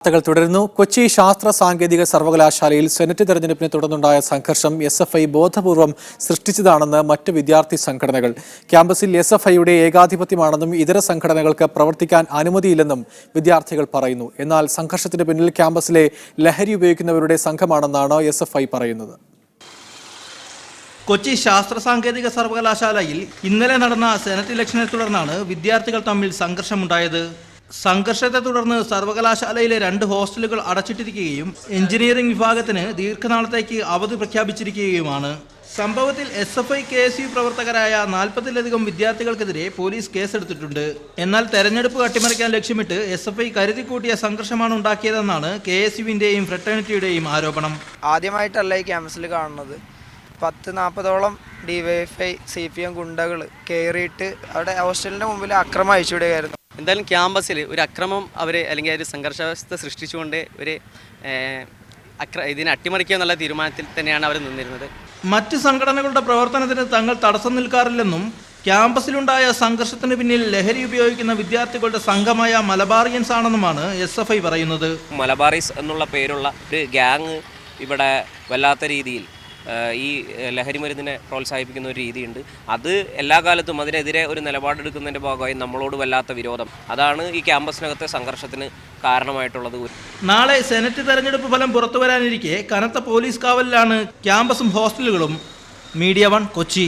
വാർത്തകൾ തുടരുന്നു. കൊച്ചി ശാസ്ത്ര സാങ്കേതിക സർവകലാശാലയിൽ സെനറ്റ് തെരഞ്ഞെടുപ്പിനെ തുടർന്നുണ്ടായ സംഘർഷം SFI ബോധപൂർവം സൃഷ്ടിച്ചതാണെന്ന് മറ്റ് വിദ്യാർത്ഥി സംഘടനകൾ. ക്യാമ്പസിൽ SFIയുടെ ഏകാധിപത്യമാണെന്നും ഇതര സംഘടനകൾക്ക് പ്രവർത്തിക്കാൻ അനുമതിയില്ലെന്നും വിദ്യാർത്ഥികൾ പറയുന്നു. എന്നാൽ സംഘർഷത്തിന് പിന്നിൽ ക്യാമ്പസിലെ ലഹരി ഉപയോഗിക്കുന്നവരുടെ സംഘമാണെന്നാണ് SFI പറയുന്നത്. കൊച്ചി ശാസ്ത്ര സാങ്കേതിക സർവകലാശാലയിൽ ഇന്നലെ നടന്ന സെനറ്റ് ഇലക്ഷനെ തുടർന്നാണ് വിദ്യാർത്ഥികൾ തമ്മിൽ സംഘർഷമുണ്ടായത്. സംഘർഷത്തെ തുടർന്ന് സർവകലാശാലയിലെ 2 ഹോസ്റ്റലുകൾ അടച്ചിട്ടിരിക്കുകയും എഞ്ചിനീയറിംഗ് വിഭാഗത്തിന് ദീർഘനാളത്തേക്ക് അവധി പ്രഖ്യാപിച്ചിരിക്കുകയുമാണ്. സംഭവത്തിൽ SFI KSU പ്രവർത്തകരായ 40-ലധികം വിദ്യാർത്ഥികൾക്കെതിരെ പോലീസ് കേസെടുത്തിട്ടുണ്ട്. എന്നാൽ തെരഞ്ഞെടുപ്പ് അട്ടിമറിക്കാൻ ലക്ഷ്യമിട്ട് SFI കരുതിക്കൂട്ടിയ സംഘർഷമാണ് ഉണ്ടാക്കിയതെന്നാണ് KSUവിന്റെയും ഫ്രട്ടേണിറ്റിയുടെയും ആരോപണം. ആദ്യമായിട്ടല്ല ഈ ക്യാമ്പസിൽ കാണുന്നത്. 10-40ഓളം DYFI CPM ഗുണ്ടകൾ കയറിയിട്ട് അവിടെ ഹോസ്റ്റലിൻ്റെ മുമ്പിൽ അക്രമം അയച്ചുവിടുകയായിരുന്നു. എന്തായാലും ക്യാമ്പസിൽ ഒരു അക്രമം അല്ലെങ്കിൽ ഒരു സംഘർഷാവസ്ഥ സൃഷ്ടിച്ചുകൊണ്ട് ഇതിനെ അട്ടിമറിക്കുക എന്നുള്ള തീരുമാനത്തിൽ തന്നെയാണ് അവർ നിന്നിരുന്നത്. മറ്റ് സംഘടനകളുടെ പ്രവർത്തനത്തിന് തങ്ങൾ തടസ്സം നിൽക്കാറില്ലെന്നും ക്യാമ്പസിലുണ്ടായ സംഘർഷത്തിന് പിന്നിൽ ലഹരി ഉപയോഗിക്കുന്ന വിദ്യാർത്ഥികളുടെ സംഘമായ മലബാറിയൻസ് ആണെന്നുമാണ് SFI പറയുന്നത്. മലബാറീസ് എന്നുള്ള പേരുള്ള ഒരു ഗ്യാങ് ഇവിടെ വല്ലാത്ത രീതിയിൽ ഈ ലഹരി മരുന്നിനെ പ്രോത്സാഹിപ്പിക്കുന്ന ഒരു രീതിയുണ്ട്. അത് എല്ലാ കാലത്തും അതിനെതിരെ ഒരു നിലപാടെടുക്കുന്നതിൻ്റെ ഭാഗമായി നമ്മളോട് വല്ലാത്ത വിരോധം, അതാണ് ഈ ക്യാമ്പസിനകത്തെ സംഘർഷത്തിന് കാരണമായിട്ടുള്ളത്. നാളെ സെനറ്റ് തെരഞ്ഞെടുപ്പ് ഫലം പുറത്തുവരാനിരിക്കെ കനത്ത പോലീസ് കാവലിലാണ് ക്യാമ്പസും ഹോസ്റ്റലുകളും. മീഡിയ 1 കൊച്ചി.